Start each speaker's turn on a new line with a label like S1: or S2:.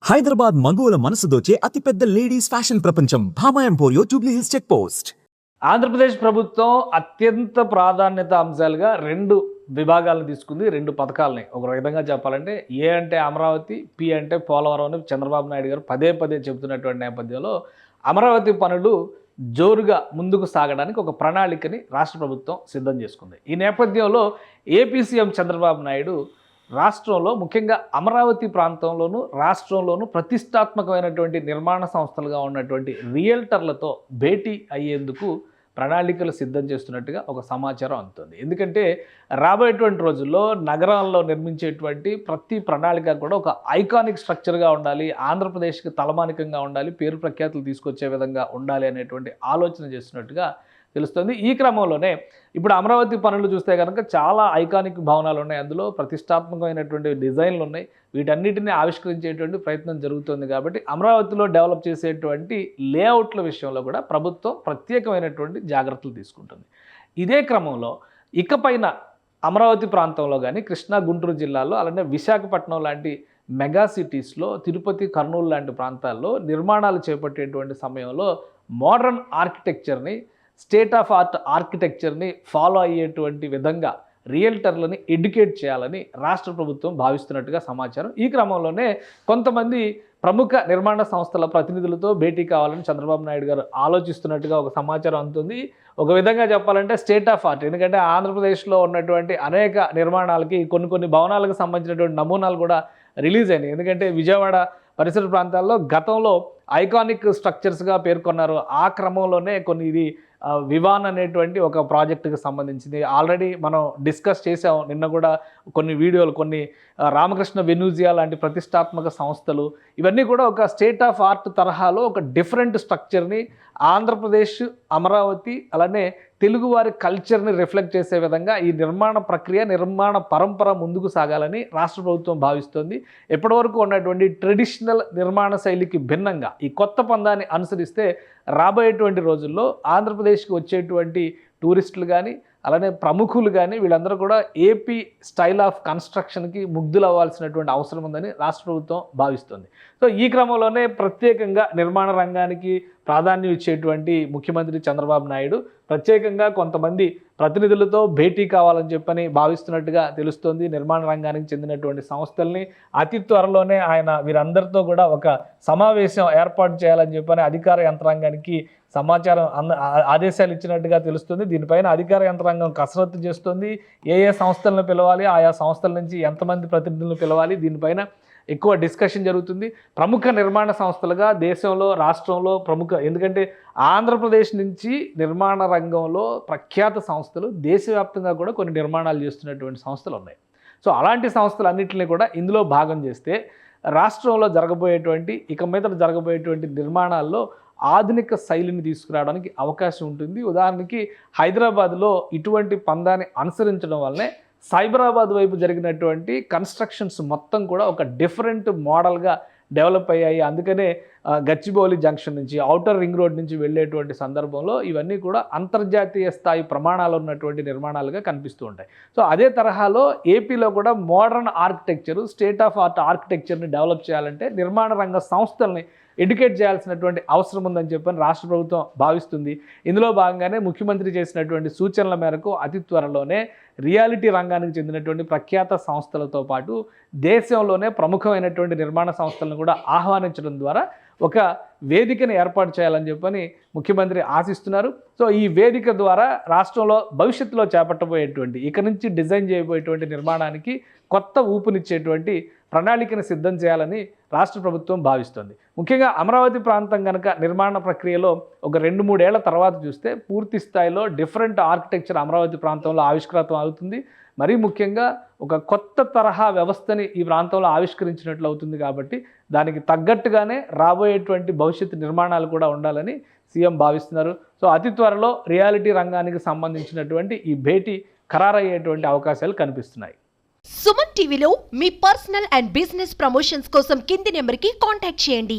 S1: హైదరాబాద్ మగువల మనసు దోచే అతిపెద్ద లేడీస్ ఫ్యాషన్ ప్రపంచం భామా ఎంపోరియో జూబ్లీ హిల్స్ చెక్ పోస్ట్.
S2: ఆంధ్రప్రదేశ్ ప్రభుత్వం అత్యంత ప్రాధాన్యత అంశాలుగా రెండు విభాగాలను తీసుకుంది, రెండు పథకాలని. ఒక విధంగా చెప్పాలంటే ఏ అంటే అమరావతి, పి అంటే పోలవరం అని చంద్రబాబు నాయుడు గారు పదే పదే చెబుతున్నటువంటి నేపథ్యంలో అమరావతి పనులు జోరుగా ముందుకు సాగడానికి ఒక ప్రణాళికని రాష్ట్ర ప్రభుత్వం సిద్ధం చేసుకుంది. ఈ నేపథ్యంలో ఏపీ సీఎం చంద్రబాబు నాయుడు రాష్ట్రంలో ముఖ్యంగా అమరావతి ప్రాంతంలోనూ రాష్ట్రంలోనూ ప్రతిష్టాత్మకమైనటువంటి నిర్మాణ సంస్థలుగా ఉన్నటువంటి రియల్టర్లతో భేటీ అయ్యేందుకు ప్రణాళికలు సిద్ధం చేస్తున్నట్టుగా ఒక సమాచారం అందుతుంది. ఎందుకంటే రాబోయేటువంటి రోజుల్లో నగరాల్లో నిర్మించేటువంటి ప్రతి ప్రణాళిక కూడా ఒక ఐకానిక్ స్ట్రక్చర్గా ఉండాలి, ఆంధ్రప్రదేశ్కి తలమానికంగా ఉండాలి, పేరు ప్రఖ్యాతులు తీసుకొచ్చే విధంగా ఉండాలి అనేటువంటి ఆలోచన చేస్తున్నట్టుగా తెలుస్తుంది. ఈ క్రమంలోనే ఇప్పుడు అమరావతి పనులు చూస్తే కనుక చాలా ఐకానిక్ భవనాలు ఉన్నాయి, అందులో ప్రతిష్టాత్మకమైనటువంటి డిజైన్లు ఉన్నాయి. వీటన్నిటిని ఆవిష్కరించేటువంటి ప్రయత్నం జరుగుతుంది. కాబట్టి అమరావతిలో డెవలప్ చేసేటువంటి లేఅవుట్ల విషయంలో కూడా ప్రభుత్వం ప్రత్యేకమైనటువంటి జాగ్రత్తలు తీసుకుంటుంది. ఇదే క్రమంలో ఇకపైన అమరావతి ప్రాంతంలో కానీ కృష్ణా గుంటూరు జిల్లాలో అలానే విశాఖపట్నం లాంటి మెగా సిటీస్లో, తిరుపతి కర్నూలు లాంటి ప్రాంతాల్లో నిర్మాణాలు చేపట్టేటువంటి సమయంలో మోడర్న్ ఆర్కిటెక్చర్ని, స్టేట్ ఆఫ్ ఆర్ట్ ఆర్కిటెక్చర్ని ఫాలో అయ్యేటువంటి విధంగా రియల్టర్లని ఎడ్యుకేట్ చేయాలని రాష్ట్ర ప్రభుత్వం భావిస్తున్నట్టుగా సమాచారం. ఈ క్రమంలోనే కొంతమంది ప్రముఖ నిర్మాణ సంస్థల ప్రతినిధులతో భేటీ కావాలని చంద్రబాబు నాయుడు గారు ఆలోచిస్తున్నట్టుగా ఒక సమాచారం అందుతుంది. ఒక విధంగా చెప్పాలంటే స్టేట్ ఆఫ్ ఆర్ట్, ఎందుకంటే ఆంధ్రప్రదేశ్లో ఉన్నటువంటి అనేక నిర్మాణాలకి కొన్ని భవనాలకు సంబంధించినటువంటి నమూనాలు కూడా రిలీజ్ అయినాయి. ఎందుకంటే విజయవాడ పరిసర ప్రాంతాల్లో గతంలో ఐకానిక్ స్ట్రక్చర్స్గా పేర్కొన్నారు. ఆ క్రమంలోనే ఇది వివాన్ అనేటువంటి ఒక ప్రాజెక్టుకి సంబంధించింది. ఆల్రెడీ మనం డిస్కస్ చేసాం నిన్న కూడా కొన్ని వీడియోలు, రామకృష్ణ వెనూజియా లాంటి ప్రతిష్టాత్మక సంస్థలు, ఇవన్నీ కూడా ఒక స్టేట్ ఆఫ్ ఆర్ట్ తరహాలో ఒక డిఫరెంట్ స్ట్రక్చర్ని ఆంధ్రప్రదేశ్, అమరావతి అలానే తెలుగువారి కల్చర్ని రిఫ్లెక్ట్ చేసే విధంగా ఈ నిర్మాణ ప్రక్రియ, నిర్మాణ పరంపర ముందుకు సాగాలని రాష్ట్ర ప్రభుత్వం భావిస్తోంది. ఎప్పటివరకు ఉన్నటువంటి ట్రెడిషనల్ నిర్మాణ శైలికి భిన్నంగా ఈ కొత్త పందాన్ని అనుసరిస్తే రాబోయేటువంటి రోజుల్లో ఆంధ్రప్రదేశ్కి వచ్చేటువంటి టూరిస్టులు కానీ అలానే ప్రముఖులు కానీ వీళ్ళందరూ కూడా ఏపీ స్టైల్ ఆఫ్ కన్స్ట్రక్షన్కి ముగ్ధులు అవ్వాల్సినటువంటి అవసరం ఉందని రాష్ట్ర ప్రభుత్వం భావిస్తుంది. సో ఈ క్రమంలోనే ప్రత్యేకంగా నిర్మాణ రంగానికి ప్రాధాన్యం ఇచ్చేటువంటి ముఖ్యమంత్రి చంద్రబాబు నాయుడు ప్రత్యేకంగా కొంతమంది ప్రతినిధులతో భేటీ కావాలని చెప్పని భావిస్తున్నట్టుగా తెలుస్తోంది. నిర్మాణ రంగానికి చెందినటువంటి సంస్థల్ని అతి త్వరలోనే ఆయన వీరందరితో కూడా ఒక సమావేశం ఏర్పాటు చేయాలని చెప్పని అధికార యంత్రాంగానికి సమాచారం ఆదేశాలు ఇచ్చినట్టుగా తెలుస్తుంది. దీనిపైన అధికార యంత్రాంగం కసరత్తు చేస్తుంది. ఏ సంస్థలను పిలవాలి, ఆయా సంస్థల నుంచి ఎంతమంది ప్రతినిధులను పిలవాలి, దీనిపైన ఎక్కువ డిస్కషన్ జరుగుతుంది. ప్రముఖ నిర్మాణ సంస్థలుగా దేశంలో, రాష్ట్రంలో ఎందుకంటే ఆంధ్రప్రదేశ్ నుంచి నిర్మాణ రంగంలో ప్రఖ్యాత సంస్థలు, దేశవ్యాప్తంగా కూడా కొన్ని నిర్మాణాలు చేస్తున్నటువంటి సంస్థలు ఉన్నాయి. సో అలాంటి సంస్థలన్నింటినీ కూడా ఇందులో భాగం చేస్తే రాష్ట్రంలో ఇక మీద జరగబోయేటువంటి నిర్మాణాల్లో ఆధునిక శైలిని తీసుకురావడానికి అవకాశం ఉంటుంది. ఉదాహరణకి హైదరాబాద్లో ఇటువంటి పందాన్ని అనుసరించడం వల్లనే సైబరాబాద్ వైపు జరిగినటువంటి కన్స్ట్రక్షన్స్ మొత్తం కూడా ఒక డిఫరెంట్ మోడల్గా డెవలప్ అయ్యాయి. అందుకనే గచ్చిబౌలి జంక్షన్ నుంచి, ఔటర్ రింగ్ రోడ్ నుంచి వెళ్ళేటువంటి సందర్భంలో ఇవన్నీ కూడా అంతర్జాతీయ స్థాయి ప్రమాణాలు ఉన్నటువంటి నిర్మాణాలుగా కనిపిస్తూ ఉంటాయి. సో అదే తరహాలో ఏపీలో కూడా modern architecture, state of art ఆర్కిటెక్చర్ని డెవలప్ చేయాలంటే నిర్మాణ రంగ సంస్థల్ని ఎడ్యుకేట్ చేయాల్సినటువంటి అవసరం ఉందని చెప్పని రాష్ట్ర ప్రభుత్వం భావిస్తుంది. ఇందులో భాగంగానే ముఖ్యమంత్రి చేసినటువంటి సూచనల మేరకు అతి త్వరలోనే రియాలిటీ రంగానికి చెందినటువంటి ప్రఖ్యాత సంస్థలతో పాటు దేశంలోనే ప్రముఖమైనటువంటి నిర్మాణ సంస్థలను కూడా ఆహ్వానించడం ద్వారా ఒక వేదికను ఏర్పాటు చేయాలని చెప్పని ముఖ్యమంత్రి ఆశిస్తున్నారు. సో ఈ వేదిక ద్వారా రాష్ట్రంలో భవిష్యత్తులో చేపట్టబోయేటువంటి, ఇక నుంచి డిజైన్ చేయబోయేటువంటి నిర్మాణానికి కొత్త ఊపునిచ్చేటువంటి ప్రణాళికను సిద్ధం చేయాలని రాష్ట్ర ప్రభుత్వం భావిస్తుంది. ముఖ్యంగా అమరావతి ప్రాంతం కనుక నిర్మాణ ప్రక్రియలో ఒక 2-3 ఏళ్ల తర్వాత చూస్తే పూర్తి స్థాయిలో డిఫరెంట్ ఆర్కిటెక్చర్ అమరావతి ప్రాంతంలో ఆవిష్కృతం అవుతుంది. మరీ ముఖ్యంగా ఒక కొత్త తరహా వ్యవస్థని ఈ ప్రాంతంలో ఆవిష్కరించినట్లు అవుతుంది. కాబట్టి దానికి తగ్గట్టుగానే రాబోయేటువంటి భవిష్యత్తు నిర్మాణాలు కూడా ఉండాలని సీఎం భావిస్తున్నారు. సో అతి త్వరలో రియాలిటీ రంగానికి సంబంధించినటువంటి ఈ భేటీ ఖరారయ్యేటువంటి అవకాశాలు కనిపిస్తున్నాయి.
S3: సుమన్ టీవీలో మీ పర్సనల్ అండ్ బిజినెస్ ప్రమోషన్స్ కోసం కింది నెంబర్కి కాంటాక్ట్ చేయండి.